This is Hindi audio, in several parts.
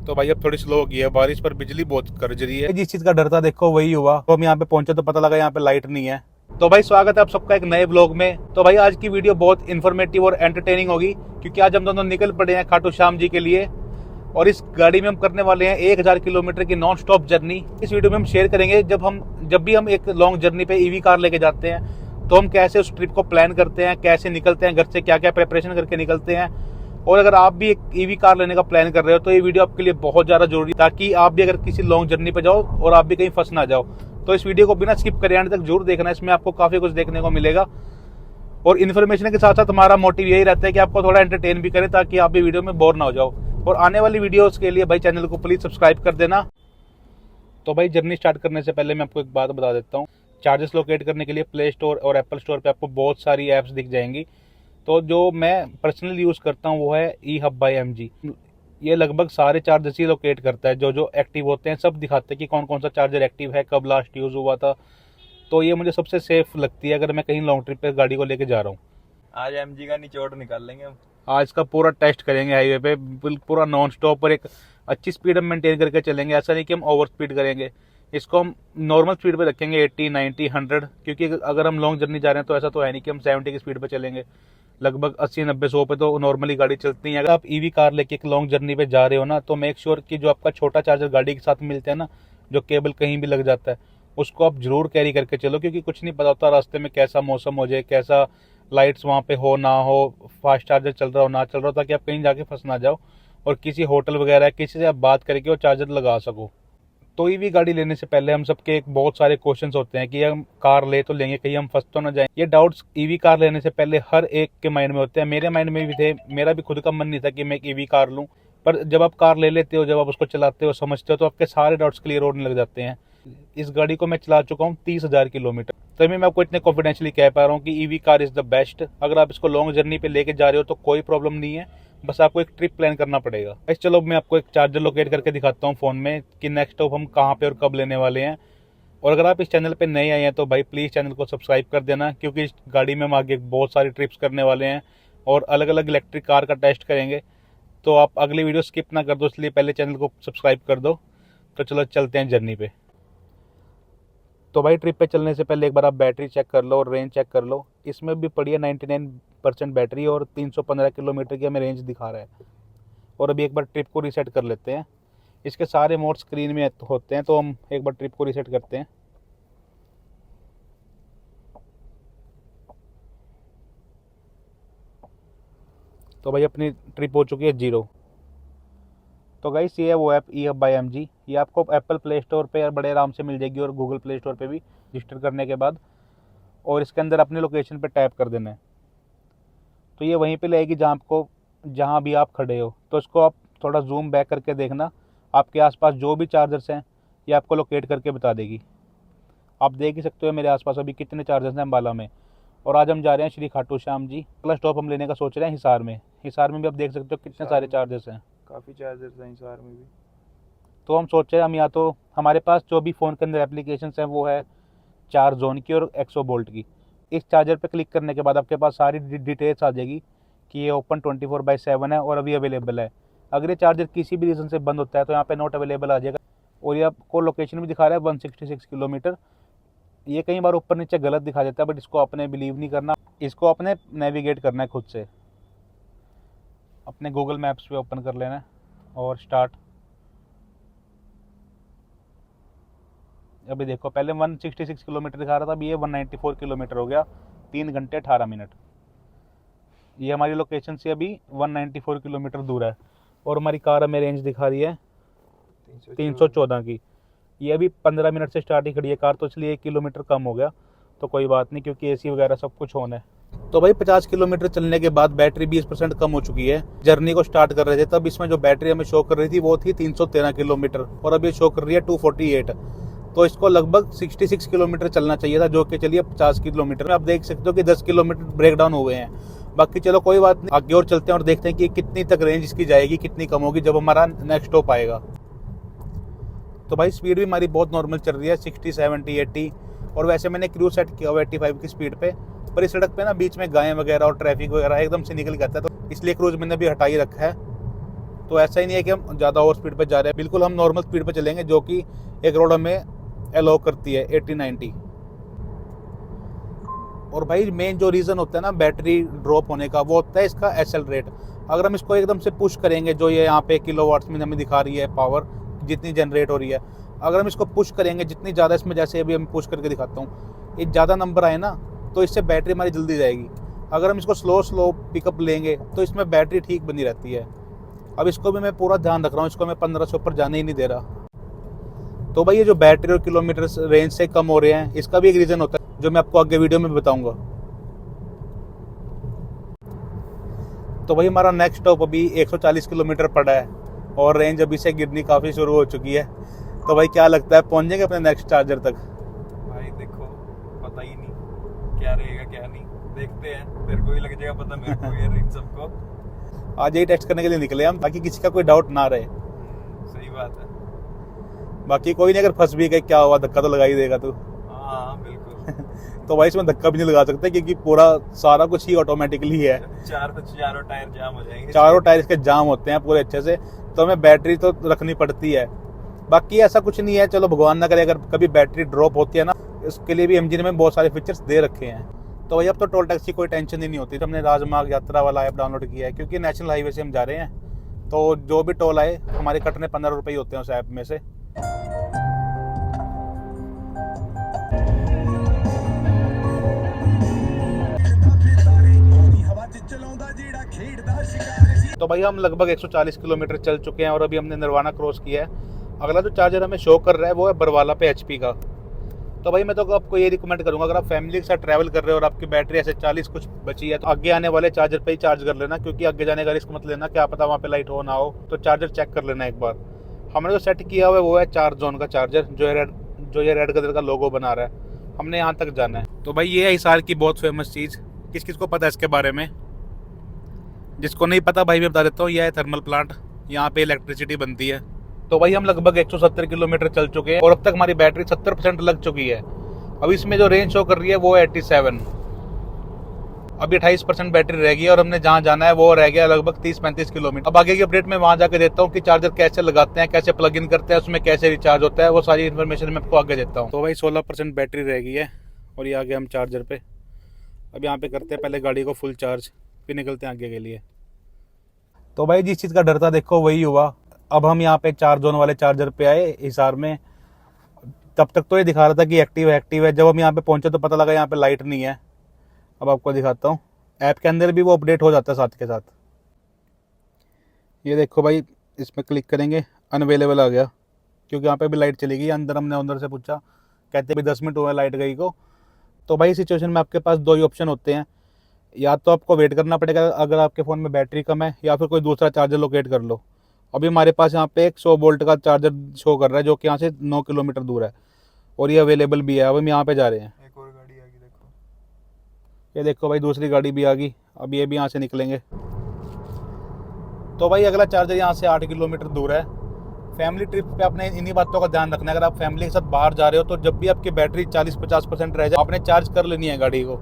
तो भाई अब थोड़ी स्लो हो गई है बारिश, पर बिजली बहुत गरज रही है। जिस चीज का डर था देखो वही हुआ। तो हम यहाँ पे पहुंचे तो पता लगा यहाँ पे लाइट नहीं है। तो भाई स्वागत है आप सबका एक नए व्लॉग में। तो भाई आज की वीडियो बहुत इन्फॉर्मेटिव और एंटरटेनिंग होगी, क्योंकि आज हम दोनों निकल पड़े हैं खाटू श्याम जी के लिए। और इस गाड़ी में हम करने वाले हैं 1000 किलोमीटर की नॉन स्टॉप जर्नी। इस वीडियो में हम शेयर करेंगे जब भी हम एक लॉन्ग जर्नी पे ईवी कार लेके जाते हैं तो हम कैसे उस ट्रिप को प्लान करते हैं, कैसे निकलते हैं घर से, क्या क्या प्रिपरेशन करके निकलते हैं। और अगर आप भी एक ईवी कार लेने का प्लान कर रहे हो तो ये वीडियो आपके लिए बहुत ज़्यादा जरूरी है, ताकि आप भी अगर किसी लॉन्ग जर्नी पे जाओ और आप भी कहीं फंस ना जाओ। तो इस वीडियो को बिना स्किप करे एंड तक जरूर देखना, इसमें आपको काफ़ी कुछ देखने को मिलेगा। और इन्फॉर्मेशन के साथ साथ हमारा मोटिव यही रहता है कि आपको थोड़ा एंटरटेन भी करें, ताकि आप भी वीडियो में बोर ना हो जाओ। और आने वाली वीडियोस के लिए भाई चैनल को प्लीज़ सब्सक्राइब कर देना। तो भाई जर्नी स्टार्ट करने से पहले मैं आपको एक बात बता देता हूँ। चार्जेस लोकेट करने के लिए प्ले स्टोर और एप्पल स्टोर पे आपको बहुत सारी ऐप्स दिख जाएंगी। तो जो मैं पर्सनली यूज़ करता हूँ वो है eHub by MG। ये लगभग सारे चार्जर्स ही लोकेट करता है, जो एक्टिव होते हैं सब दिखाते हैं कि कौन कौन सा चार्जर एक्टिव है, कब लास्ट यूज़ हुआ था। तो ये मुझे सबसे सेफ लगती है अगर मैं कहीं लॉन्ग ट्रिप पे गाड़ी को लेके जा रहा हूँ। आज MG का निचोड़ निकाल लेंगे हम। आज का पूरा टेस्ट करेंगे हाईवे पे, पूरा नॉन स्टॉप पर एक अच्छी स्पीड हम मेंटेन करके चलेंगे। ऐसा नहीं कि हम ओवर स्पीड करेंगे, इसको हम नॉर्मल स्पीड पे रखेंगे 80, 90, 100। क्योंकि अगर हम लॉन्ग जर्नी जा रहे हैं तो ऐसा तो है नहीं कि हम 70 की स्पीड पे चलेंगे। लगभग 80, 90, 100 पे तो नॉर्मली गाड़ी चलती है। अगर आप ईवी कार लेके एक लॉन्ग जर्नी पे जा रहे हो ना, तो मेक श्योर कि जो आपका छोटा चार्जर गाड़ी के साथ मिलता है ना, जो केबल कहीं भी लग जाता है, उसको आप जरूर कैरी करके चलो। क्योंकि कुछ नहीं पता होता रास्ते में कैसा मौसम हो जाए, कैसा लाइट्स वहाँ पे हो ना हो, फास्ट चार्जर चल रहा हो ना चल रहा हो, ताकि आप कहीं जाके फंस ना जाओ और किसी होटल वगैरह किसी से आप बात करके वो चार्जर लगा सको। तो ईवी गाड़ी लेने से पहले हम सबके एक बहुत सारे क्वेश्चंस होते हैं कि हम कार ले तो लेंगे, कहीं हम फंस तो ना जाएं। ये डाउट्स ईवी कार लेने से पहले हर एक के माइंड में होते हैं। मेरे माइंड में भी थे, मेरा भी खुद का मन नहीं था कि मैं एक ईवी कार लूं। पर जब आप कार ले लेते हो, जब आप उसको चलाते हो, समझते हो, तो आपके सारे डाउट्स क्लियर होने लग जाते हैं। इस गाड़ी को मैं चला चुका हूँ 30,000 किलोमीटर, तभी मैं आपको इतने कॉन्फिडेंशियली कह पा रहा हूँ कि EV car is the best. अगर आप इसको लॉन्ग जर्नी पे लेके जा रहे हो तो कोई प्रॉब्लम नहीं है, बस आपको एक ट्रिप प्लान करना पड़ेगा। चलो मैं आपको एक चार्जर लोकेट करके दिखाता हूँ फ़ोन में कि नेक्स्ट स्टॉप हम कहाँ पे और कब लेने वाले हैं। और अगर आप इस चैनल पे नए आए हैं तो भाई प्लीज़ चैनल को सब्सक्राइब कर देना, क्योंकि इस गाड़ी में हम आगे बहुत सारी ट्रिप्स करने वाले हैं और अलग अलग इलेक्ट्रिक कार का टेस्ट करेंगे। तो आप अगली वीडियो स्किप ना कर दो, इसलिए पहले चैनल को सब्सक्राइब कर दो। तो चलो चलते हैं जर्नी पे। तो भाई ट्रिप पे चलने से पहले एक बार आप बैटरी चेक कर लो और रेंज चेक कर लो। इसमें भी पड़ी है 99% बैटरी और 315 किलोमीटर की हमें रेंज दिखा रहा है। और अभी एक बार ट्रिप को रीसेट कर लेते हैं। इसके सारे मोड स्क्रीन में होते हैं, तो हम एक बार ट्रिप को रीसेट करते हैं। तो भाई अपनी ट्रिप हो चुकी है 0। तो गाइस ये है वो ऐप eHub by MG। ये आपको एप्पल प्ले स्टोर पे बड़े आराम से मिल जाएगी और गूगल प्ले स्टोर पे भी रजिस्टर करने के बाद। और इसके अंदर अपनी लोकेशन पे टैप कर देना है, तो ये वहीं पे लेगी जहाँ भी आप खड़े हो। तो इसको आप थोड़ा जूम बैक करके देखना, आपके आसपास जो भी चार्जर्स हैं ये आपको लोकेट करके बता देगी। आप देख ही सकते हो मेरे आसपास अभी कितने चार्जर्स हैं अम्बाला में। और आज हम जा रहे हैं श्री खाटू श्याम जी। अगला स्टॉप हम लेने का सोच रहे हैं हिसार में। हिसार में भी आप देख सकते हो कितने सारे चार्जर्स हैं, काफ़ी चार्जर्स हैं हिसार में भी। तो हम सोच रहे हैं हम या तो हमारे पास जो भी फ़ोन के अंदर एप्लीकेशन हैं वो है चार जोन की और 100 वोल्ट की। इस चार्जर पे क्लिक करने के बाद आपके पास सारी डिटेल्स आ जाएगी कि ये ओपन 24/7 है और अभी अवेलेबल है। अगर ये चार्जर किसी भी रीज़न से बंद होता है तो यहाँ पे नॉट अवेलेबल आ जाएगा। और ये आपको लोकेशन भी दिखा रहा है 166 किलोमीटर। ये कई बार ऊपर नीचे गलत दिखा देता है, बट इसको आपने बिलीव नहीं करना, इसको आपने नेविगेट करना है खुद से। अपने गूगल मैप्स पे ओपन कर लेना है और स्टार्ट। अभी देखो पहले 166 किलोमीटर दिखा रहा था, अभी ये 194 किलोमीटर हो गया, 3 घंटे 18 मिनट। ये हमारी लोकेशन से अभी 194 किलोमीटर दूर है। और हमारी कार हमें रेंज दिखा रही है 314 की। ये अभी 15 मिनट से स्टार्ट ही खड़ी है कार, तो इसलिए 1 किलोमीटर कम हो गया। तो कोई बात नहीं, क्योंकि एसी वगैरह सब कुछ ऑन है। तो भाई 50 किलोमीटर चलने के बाद बैटरी 20% कम हो चुकी है। जर्नी को स्टार्ट कर रहे थे तब इसमें जो बैटरी हमें शो कर रही थी वो थी 313 किलोमीटर और अभी शो कर रही है 248। तो इसको लगभग 66 किलोमीटर चलना चाहिए था, जो कि चलिए 50 किलोमीटर में। आप देख सकते हो कि 10 किलोमीटर ब्रेक डाउन हुए हैं। बाकी चलो कोई बात नहीं, आगे और चलते हैं और देखते हैं कि कितनी तक रेंज इसकी जाएगी, कितनी कम होगी जब हमारा नेक्स्ट स्टॉप आएगा। तो भाई स्पीड भी हमारी बहुत नॉर्मल चल रही है, 60, 70, 80। और वैसे मैंने क्रूज सेट किया हुआ 85 की स्पीड पे। पर इस सड़क पे ना बीच में गायें वगैरह और ट्रैफिक वगैरह एकदम से निकल जाता है, तो इसलिए क्रूज मैंने भी हटा ही रखा है। तो ऐसा ही नहीं है कि हम ज़्यादा ओवर स्पीड पे जा रहे हैं, बिल्कुल हम नॉर्मल स्पीड पे चलेंगे जो कि एक रोड हमें अलाउ करती है 80-90। और भाई मेन जो रीज़न होता है ना बैटरी ड्रॉप होने का, वो होता है इसका एसएल रेट। अगर हम इसको एकदम से पुश करेंगे, जो ये यहाँ पे किलोवाट्स में हमें दिखा रही है पावर जितनी जनरेट हो रही है, अगर हम इसको पुश करेंगे जितनी ज़्यादा इसमें, जैसे अभी हम पुश करके दिखाता हूँ, ये ज़्यादा नंबर आए ना तो इससे बैटरी हमारी जल्दी जाएगी। अगर हम इसको स्लो पिकअप लेंगे तो इसमें बैटरी ठीक बनी रहती है। अब इसको भी मैं पूरा ध्यान रख रहा हूँ, इसको मैं 15 से ऊपर जाने ही नहीं दे रहा। तो भाई ये जो बैटरी और किलोमीटर रेंज से कम हो रहे हैं, इसका भी एक रीज़न होता है जो मैं आपको आगे वीडियो में बताऊंगा। तो भाई हमारा नेक्स्ट स्टॉप अभी 140 किलोमीटर पड़ा है और रेंज अभी से गिरनी काफ़ी शुरू हो चुकी है। तो भाई क्या लगता है पहुंच जाएंगे अपने नेक्स्ट चार्जर तक? भाई देखो, पता ही नहीं क्या रहेगा क्या नहीं, देखते हैं। तेरे को ही लग जाएगा पता, मेरे को ये इन सबको। आज यही टेस्ट करने के लिए निकले हम, ताकि किसी का कोई डाउट ना रहे। सही बात है। बाकी कोई नहीं, अगर फंस भी गए क्या हुआ, धक्का तो लगा ही देगा तू। हाँ बिल्कुल। तो भाई इसमें धक्का भी नहीं लगा सकते क्योंकि पूरा सारा कुछ ही ऑटोमेटिकली है। चारों टायर जाम हो जाएंगे। चारों टायर इसके जाम होते हैं पूरे अच्छे से, तो हमें बैटरी तो रखनी पड़ती है। बाकी ऐसा कुछ नहीं है, चलो भगवान ना करे अगर कभी बैटरी ड्रॉप होती है ना, इसके लिए भी एमजी ने बहुत सारे फीचर्स दे रखे हैं। तो भाई अब तो टोल टैक्स की कोई टेंशन ही नहीं होती। तो हमने राजमार्ग यात्रा वाला ऐप डाउनलोड किया है, क्योंकि नेशनल हाईवे से हम जा रहे हैं, तो जो भी टोल आए हमारे कटने 15 रुपये होते हैं उस ऐप में से। तो भाई हम लगभग 140 किलोमीटर चल चुके हैं और अभी हमने नरवाना क्रॉस किया है। अगला जो चार्जर हमें शो कर रहा है वो है बरवाला पे HP का। तो भाई मैं तो आपको ये रिकमेंड करूंगा, अगर आप फैमिली के साथ ट्रैवल कर रहे हो और आपकी बैटरी ऐसे 40 कुछ बची है, तो आगे आने वाले चार्जर पे ही चार्ज कर लेना, क्योंकि आगे जाने का रिस्क मत लेना, क्या पता वहाँ पे लाइट हो ना हो। तो चार्जर चेक कर लेना एक बार। हमने जो सेट किया हुआ है वो है 4 जोन का चार्जर, जो ये रेड कलर का लोगो बना रहा है। हमने यहाँ तक जाना है। तो भाई ये है हिसार की बहुत फेमस चीज़, किस किस को पता है इसके बारे में? जिसको नहीं पता भाई मैं बता देता हूँ, यह है थर्मल प्लांट, यहाँ पे इलेक्ट्रिसिटी बनती है। तो भाई हम लगभग 170 किलोमीटर चल चुके हैं और अब तक हमारी बैटरी 70% लग चुकी है। अब इसमें जो रेंज शो कर रही है वो है 87। अभी 28% बैटरी रह गई है और हमने जहाँ जाना है वो रह गया लगभग 30-35 किलोमीटर। अब आगे की अपडेट में वहाँ जाके देता हूँ कि चार्जर कैसे लगाते हैं, कैसे प्लग इन करते हैं, उसमें कैसे रिचार्ज होता है, वो सारी इन्फॉर्मेशन मैं आपको आगे देता हूँ। तो भाई 16% बैटरी रह गई है और ये आ गए हम चार्जर पे। अब यहाँ पे करते हैं पहले गाड़ी को फुल चार्ज, फिर निकलते हैं आगे के लिए। तो भाई जिस चीज़ का डर था देखो वही हुआ। अब हम यहाँ पे 4 जोन वाले चार्जर पे आए हिसार में। तब तक तो ये दिखा रहा था कि एक्टिव है। जब हम यहाँ पे पहुंचे तो पता लगा यहाँ पे लाइट नहीं है। अब आपको दिखाता हूँ, ऐप के अंदर भी वो अपडेट हो जाता है साथ के साथ। ये देखो भाई, इसमें क्लिक करेंगे, अनअवेलेबल आ गया, क्योंकि यहाँ पे भी लाइट चली गई। अंदर हमने अंदर से पूछा, कहते भाई 10 मिनट हुआ लाइट गई को। तो भाई सिचुएशन में आपके पास 2 ही ऑप्शन होते हैं, या तो आपको वेट करना पड़ेगा अगर आपके फ़ोन में बैटरी कम है, या फिर कोई दूसरा चार्जर लोकेट कर लो। अभी हमारे पास यहाँ पे एक 100 वोल्ट का चार्जर शो कर रहा है जो कि यहाँ से 9 किलोमीटर दूर है और ये अवेलेबल भी है। अब हम यहाँ पे जा रहे हैं। एक और गाड़ी आ गई देखो। ये देखो भाई दूसरी गाड़ी भी आ गई। अब ये भी यहाँ से निकलेंगे। तो भाई अगला चार्जर यहाँ से 8 किलोमीटर दूर है। फैमिली ट्रिप पे आपने इन्हीं बातों का ध्यान रखना है। अगर आप फैमिली के साथ बाहर जा रहे हो तो जब भी आपकी बैटरी 40-50% रह जाए, आपने चार्ज कर लेनी है गाड़ी को,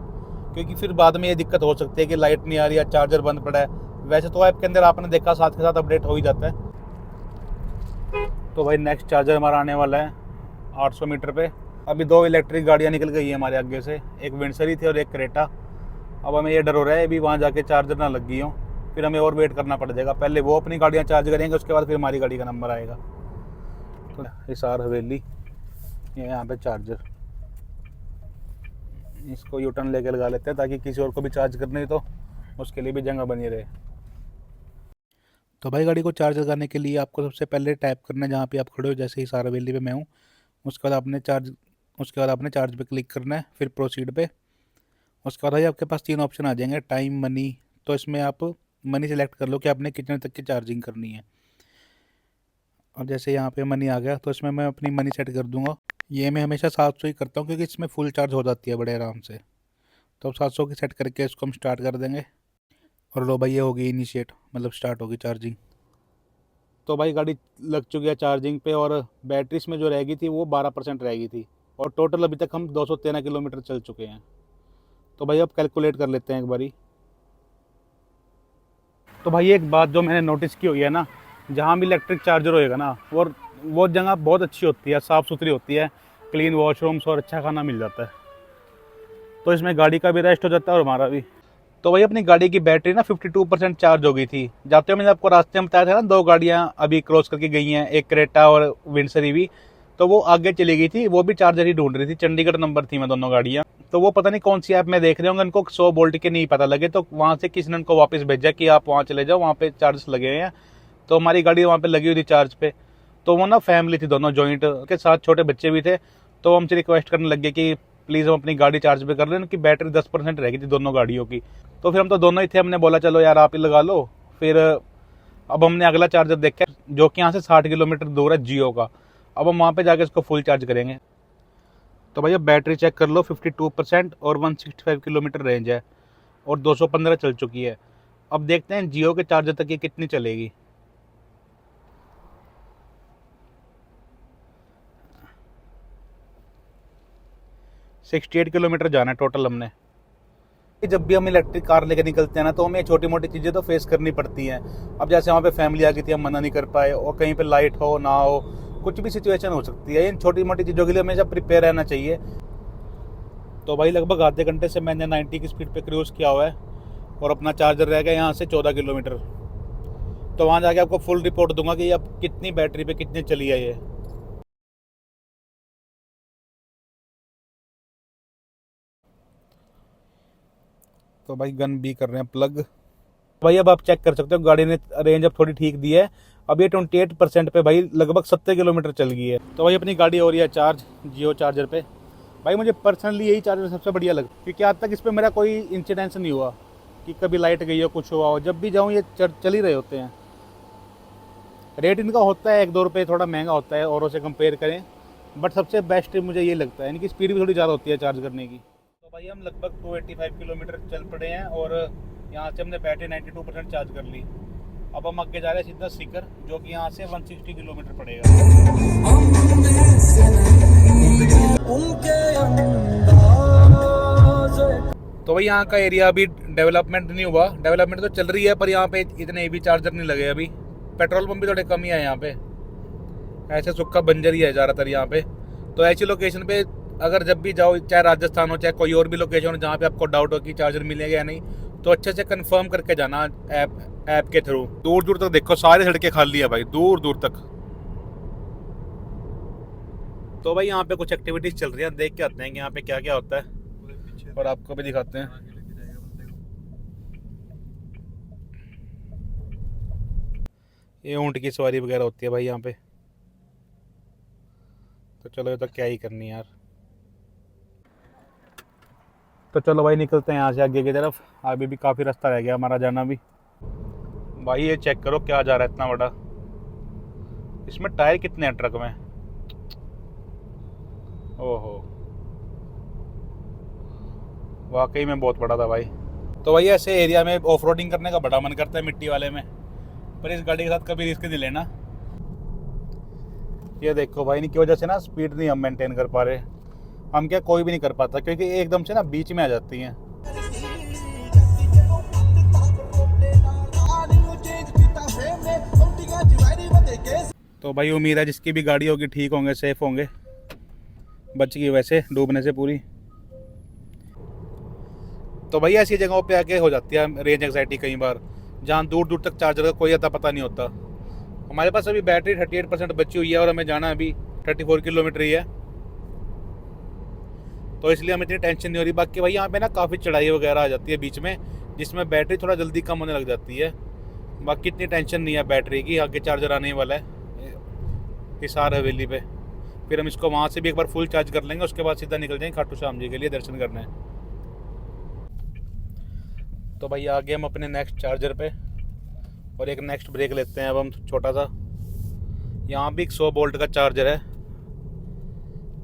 क्योंकि फिर बाद में ये दिक्कत हो सकती है कि लाइट नहीं आ रही है, चार्जर बंद पड़ा है। वैसे तो ऐप के अंदर आपने देखा साथ के साथ अपडेट हो ही जाता है। तो भाई नेक्स्ट चार्जर हमारा आने वाला है 800 मीटर पे। अभी 2 इलेक्ट्रिक गाड़ियाँ निकल गई है हमारे आगे से, एक विंडसरी थी और एक क्रेटा। अब हमें ये डर हो रहा है अभी वहाँ जाके चार्जर ना लग गई हो, फिर हमें और वेट करना पड़ जाएगा। पहले वो अपनी गाड़ियाँ चार्ज करेंगे, उसके बाद फिर हमारी गाड़ी का नंबर आएगा। तो हिसार हवेली, ये यहाँ पे चार्जर, इसको यूटर्न लेके लगा लेते हैं ताकि किसी और को भी चार्ज करनी हो तो उसके लिए भी जगह बनी रहे। तो भाई गाड़ी को चार्ज लगाने के लिए आपको सबसे पहले टैप करना है जहाँ पे आप खड़े हो, जैसे हिसार हवेली पे मैं हूँ। उसके बाद आपने चार्ज पे क्लिक करना है, फिर प्रोसीड पे। उसके बाद भाई आपके पास 3 ऑप्शन आ जाएंगे, टाइम, मनी। तो इसमें आप मनी सेलेक्ट कर लो कि आपने कितने तक की चार्जिंग करनी है। और जैसे यहाँ पे मनी आ गया तो इसमें मैं अपनी मनी सेट कर दूंगा। ये मैं हमेशा 700 ही करता हूँ क्योंकि इसमें फुल चार्ज हो जाती है बड़े आराम से। तो अब 700 की सेट करके इसको हम स्टार्ट कर देंगे और लो भाई ये होगी इनिशिएट, मतलब स्टार्ट होगी चार्जिंग। तो भाई गाड़ी लग चुकी है चार्जिंग पे और बैटरी इसमें जो रह गई थी वो 12% रह गई थी और टोटल अभी तक हम 213 किलोमीटर चल चुके हैं। तो भाई अब कैलकुलेट कर लेते हैं एक बारी। तो भाई एक बात जो मैंने नोटिस की हुई है ना, जहाँ भी इलेक्ट्रिक चार्जर होएगा ना, और वो जगह बहुत अच्छी होती है, साफ़ सुथरी होती है, क्लीन वॉशरूम्स और अच्छा खाना मिल जाता है। तो इसमें गाड़ी का भी रेस्ट हो जाता है और हमारा भी। तो भाई अपनी गाड़ी की बैटरी ना 52% चार्ज हो गई थी। जाते हुए मैंने आपको रास्ते में बताया था ना, 2 गाड़ियाँ अभी क्रॉस करके गई हैं, एक क्रेटा और विंडसर ईवी। तो वो आगे चली गई थी, वो भी चार्जर ही ढूंढ रही थी, चंडीगढ़ नंबर थी मैं दोनों गाड़ियाँ। तो वो पता नहीं कौन सी ऐप में देख रहे होंगे, उनको 100 वोल्ट के नहीं पता लगे, तो वहाँ से किसी ने उनको वापस भेजा कि आप वहाँ चले जाओ, वहाँ पे चार्ज लगे हैं। तो हमारी गाड़ी वहाँ पे लगी हुई थी चार्ज पे। तो वो ना फैमिली थी दोनों, जॉइंट के साथ छोटे बच्चे भी थे। तो हमसे रिक्वेस्ट करने लगे कि प्लीज़ हम अपनी गाड़ी चार्ज पे कर लें, उनकी बैटरी 10% रह गई थी दोनों गाड़ियों की। तो फिर हम तो दोनों ही थे, हमने बोला चलो यार आप ही लगा लो। फिर अब हमने अगला चार्जर देखा जो कि यहाँ से 60 किलोमीटर दूर है, जियो का। अब हम वहाँ पे जाके इसको फुल चार्ज करेंगे। तो भैया बैटरी चेक कर लो, 52% और 165 किलोमीटर रेंज है और 215 चल चुकी है। अब देखते हैं जियो के चार्जर तक ये कितनी चलेगी। 68 किलोमीटर जाना है टोटल हमने। जब भी हम इलेक्ट्रिक कार लेकर निकलते हैं ना, तो हमें छोटी मोटी चीज़ें तो फेस करनी पड़ती हैं। अब जैसे वहाँ पे फैमिली आ गई थी, हम मना नहीं कर पाए, और कहीं पे लाइट हो ना हो, कुछ भी सिचुएशन हो सकती है। इन छोटी मोटी चीज़ों के लिए हमेशा प्रिपेयर रहना चाहिए। तो भाई लगभग आधे घंटे से मैंने 90 की स्पीड पे क्रूज़ किया हुआ है और अपना चार्जर रह गया यहाँ से 14 किलोमीटर। तो वहाँ जाके आपको फुल रिपोर्ट दूंगा कि अब कितनी बैटरी पे कितनी चली है ये। तो भाई गन भी कर रहे हैं प्लग। भाई अब आप चेक कर सकते हो, गाड़ी ने रेंज अब थोड़ी ठीक दी है। अब ये 28% पे भाई लगभग 70 किलोमीटर चल गई है। तो भाई अपनी गाड़ी हो रही है चार्ज जियो चार्जर पे। भाई मुझे पर्सनली यही चार्जर सबसे बढ़िया लगा, क्योंकि आज तक इस पर मेरा कोई इंसिडेंस नहीं हुआ कि कभी लाइट गई हो, कुछ हुआ हो। जब भी जाऊँ ये चल ही रहे होते हैं। रेट इनका होता है 1-2 रुपये थोड़ा महंगा होता है औरों से कंपेयर करें, बट सबसे बेस्ट मुझे ये लगता है। इनकी स्पीड भी थोड़ी ज़्यादा होती है चार्ज करने की। तो भाई हम लगभग 285 किलोमीटर चल पड़े हैं और यहाँ से हमने बैटरी 92% चार्ज कर ली। अब हम आगे जा रहे हैं सीधा सीकर, जो कि यहाँ से 160 किलोमीटर पड़ेगा। तो भाई यहाँ का एरिया अभी डेवलपमेंट नहीं हुआ, डेवलपमेंट तो चल रही है, पर यहाँ पे इतने EV चार्जर नहीं लगे अभी। पेट्रोल पंप भी थोड़े कम ही है यहाँ पे, ऐसे सुक्का बंजर ही है ज़्यादातर यहाँ पे। तो ऐसी लोकेशन पे अगर जब भी जाओ, चाहे राजस्थान हो चाहे कोई और भी लोकेशन हो जहाँ पे आपको डाउट हो कि चार्जर मिलेगा या नहीं, तो अच्छे से कंफर्म करके जाना ऐप के थ्रू। दूर दूर तक देखो सारी सड़कें खाली है भाई, दूर दूर तक। तो भाई यहाँ पे कुछ एक्टिविटीज चल रही है, देख के आते हैं कि यहाँ पे क्या क्या होता है और आपको भी दिखाते हैं। ये ऊँट की सवारी वगैरह होती है भाई यहाँ पे। तो चलो ये तो क्या ही करनी यार। तो चलो भाई निकलते हैं यहाँ से आगे की तरफ, अभी भी काफ़ी रास्ता रह गया हमारा जाना भी। भाई ये चेक करो क्या जा रहा है इतना बड़ा। इसमें टायर कितने हैं ट्रक में, ओहो वाकई में बहुत बड़ा था भाई। तो भाई ऐसे एरिया में ऑफ रोडिंग करने का बड़ा मन करता है मिट्टी वाले में, पर इस गाड़ी के साथ कभी रिस्क नहीं लेना। ये देखो भाई, इनकी वजह से ना स्पीड नहीं हम मेंटेन कर पा रहे। हम क्या, कोई भी नहीं कर पाता, क्योंकि एकदम से ना बीच में आ जाती हैं। तो भाई उम्मीद है जिसकी भी गाड़ी होगी ठीक होंगे, सेफ होंगे, बच गई वैसे डूबने से पूरी। तो भाई ऐसी जगहों पे आके हो जाती है रेंज एंग्जाइटी कई बार, जहाँ दूर दूर तक चार्जर का कोई अता पता नहीं होता। हमारे पास अभी बैटरी 38% बची हुई है और हमें जाना अभी 34 किलोमीटर ही है, तो इसलिए हमें इतनी टेंशन नहीं हो रही। बाकी भाई यहाँ पे ना काफ़ी चढ़ाई वगैरह आ जाती है बीच में, जिसमें बैटरी थोड़ा जल्दी कम होने लग जाती है। बाकी इतनी टेंशन नहीं है बैटरी की, आगे चार्जर आने वाला है हिसार हवेली पे। फिर हम इसको वहाँ से भी एक बार फुल चार्ज कर लेंगे, उसके बाद सीधा निकल जाएंगे खाटू श्याम जी के लिए दर्शन करने। तो भाई आगे हम अपने नेक्स्ट चार्जर पे और एक नेक्स्ट ब्रेक लेते हैं अब हम छोटा सा। यहाँ भी 100 वोल्ट का चार्जर है।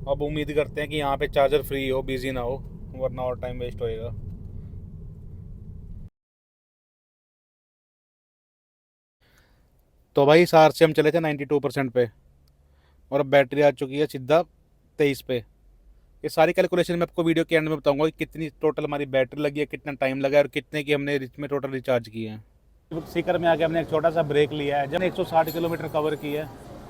अब उम्मीद करते हैं कि यहाँ पे चार्जर फ्री हो, बिजी ना हो, वरना और टाइम वेस्ट होएगा। तो भाई सार से हम चले थे 92% पे और अब बैटरी आ चुकी है सीधा 23 पे। ये सारी कैलकुलेशन मैं आपको वीडियो के एंड में बताऊंगा कि कितनी टोटल हमारी बैटरी लगी है, कितना टाइम लगा है और कितने की हमने इसमें टोटल रिचार्ज किए हैं। सीकर में आके हमने एक छोटा सा ब्रेक लिया है, जब 160 किलोमीटर कवर की है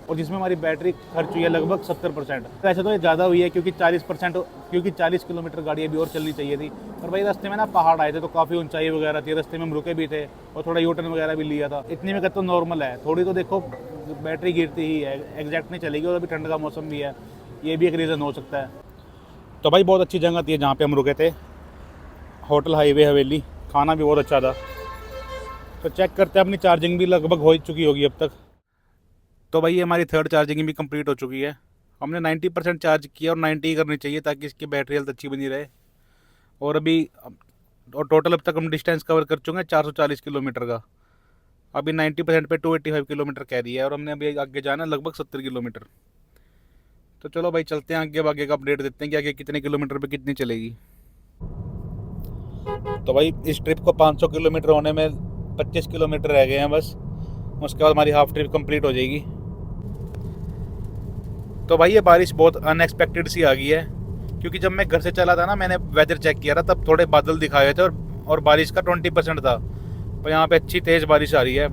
और जिसमें हमारी बैटरी खर्च हुई है लगभग 70%। वैसे तो ये ज़्यादा हुई है क्योंकि 40% क्योंकि 40 किलोमीटर गाड़ी अभी और चलनी चाहिए थी। पर भाई रास्ते में ना पहाड़ आए थे तो काफ़ी ऊंचाई वगैरह थी, रास्ते में हम रुके भी थे और थोड़ा यूटर्न वगैरह भी लिया था। इतनी में तो नॉर्मल है, थोड़ी तो देखो बैटरी गिरती ही है, एग्जैक्ट नहीं चलेगी। और अभी ठंड का मौसम भी है, ये भी एक रीज़न हो सकता है। तो भाई बहुत अच्छी जगह थी जहाँ पे हम रुके थे, होटल हाईवे हवेली, खाना भी बहुत अच्छा था। तो चेक करते हैं, अपनी चार्जिंग भी लगभग हो चुकी होगी अब तक। तो भाई हमारी थर्ड चार्जिंग भी कंप्लीट हो चुकी है। हमने 90% चार्ज किया और 90 ही करनी चाहिए ताकि इसकी बैटरी हेल्थ अच्छी बनी रहे। और अभी और टोटल अब तक हम डिस्टेंस कवर कर चुके हैं 440 किलोमीटर का। अभी 90% पे 285 किलोमीटर कह रही है और हमने अभी आगे जाना है लगभग 70 किलोमीटर। तो चलो भाई चलते हैं आगे का अपडेट देते हैं कि आगे कितने किलोमीटर पे कितनी चलेगी। तो भाई इस ट्रिप को 500 किलोमीटर होने में 25 किलोमीटर रह गए हैं बस, उसके बाद हमारी हाफ ट्रिप कंप्लीट हो जाएगी। तो भाई ये बारिश बहुत अनएक्सपेक्टेड सी आ गई है, क्योंकि जब मैं घर से चला था ना, मैंने वेदर चेक किया था, तब थोड़े बादल दिखाए हुए थे और बारिश का 20% था। पर यहाँ पे अच्छी तेज़ बारिश आ रही है।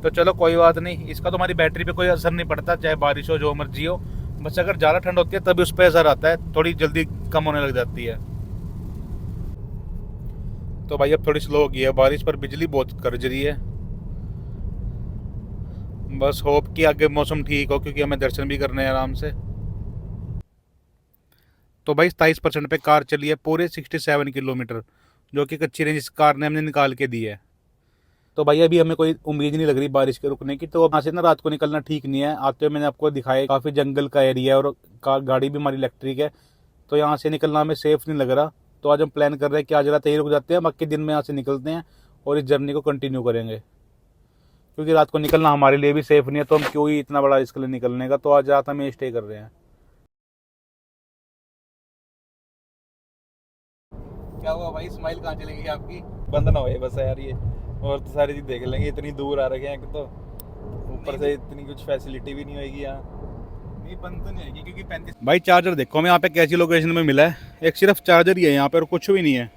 तो चलो कोई बात नहीं, इसका तो हमारी बैटरी पे कोई असर नहीं पड़ता, चाहे बारिश हो जो मर्जी हो। बस अगर ज़्यादा ठंड होती है तभी उस पर असर आता है, थोड़ी जल्दी कम होने लग जाती है। तो भाई अब थोड़ी स्लो हो गई है बारिश, पर बिजली बहुत गरज रही है। बस होप कि आगे मौसम ठीक हो, क्योंकि हमें दर्शन भी करने हैं आराम से। तो भाई 27% पे कार चली है पूरे 67 किलोमीटर, जो कि एक अच्छी रेंज इस कार ने हमने निकाल के दी है। तो भाई अभी हमें कोई उम्मीद नहीं लग रही बारिश के रुकने की, तो यहाँ से ना रात को निकलना ठीक नहीं है। आते हुए मैंने आपको दिखाया काफ़ी जंगल का एरिया है और गाड़ी भी हमारी इलेक्ट्रिक है, तो यहाँ से निकलना हमें सेफ नहीं लग रहा। तो आज हम प्लान कर रहे हैं कि आज रात यही रुक जाते हैं, बाकी दिन में यहाँ से निकलते हैं और इस जर्नी को कंटिन्यू करेंगे, क्योंकि रात को निकलना हमारे लिए भी सेफ नहीं है। तो हम क्यों ही इतना बड़ा रिस्क ले निकलने का, तो आज रात हम स्टे कर रहे हैं। क्या हुआ भाई, स्माइल कहाँ चली गई आपकी? बंद ना हो बस यार ये, और तो सारी चीज देख लेंगे। इतनी दूर आ रखे हैं तो ऊपर से इतनी कुछ फैसिलिटी भी नहीं होगी यहाँ। नहीं बंद तो नहीं होगी, क्योंकि 35 भाई चार्जर देखो हमें यहाँ पे कैसी लोकेशन में मिला है, एक सिर्फ चार्जर ही है यहाँ पे और कुछ भी नहीं है।